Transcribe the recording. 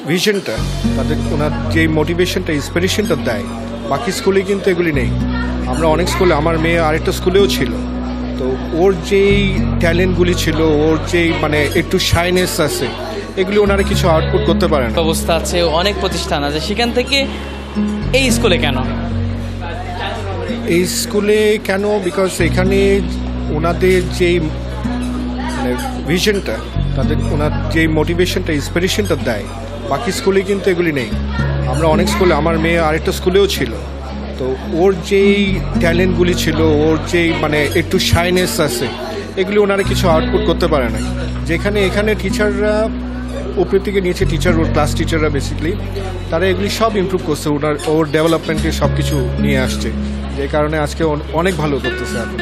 ভিশনটা, তাদের ওনার যে মোটিভেশনটা, ইন্সপিরেশনটা দেয়, বাকি স্কুলে কিন্তু এগুলি নেই। আমরা অনেক স্কুলে, আমার মেয়ে আরেকটা স্কুলেও ছিল, তো ওর যেই ট্যালেন্টগুলি ছিল, ওর যেই মানে একটু শাইনেস আছে, এগুলি ওনারা কিছু আউটপুট করতে পারে না। ব্যবস্থা আছে, অনেক প্রতিষ্ঠান আছে, সেখান থেকে এই স্কুলে কেন? এই স্কুলে কেন, বিকজ এখানে ওনাদের যেই মানে ভিশনটা, তাদের ওনার যেই মোটিভেশনটা, ইন্সপিরেশনটা দেয়, বাকি স্কুলে কিন্তু এগুলি নেই। আমরা অনেক স্কুলে, আমার মেয়ে আরেকটা স্কুলেও ছিল, তো ওর যেই ট্যালেন্টগুলি ছিল, ওর যেই মানে একটু শাইনেস আছে, এগুলি ওনারা কিছু আউটপুট করতে পারে না। যেখানে এখানে টিচাররা উপরে থেকে নিয়েছে, টিচার, ওর ক্লাস টিচাররা বেসিক্যালি তারা এগুলি সব ইমপ্রুভ করছে, ওর ডেভেলপমেন্টে সব কিছু নিয়ে আসছে, যে কারণে আজকে অনেক ভালো করতেছে এখন।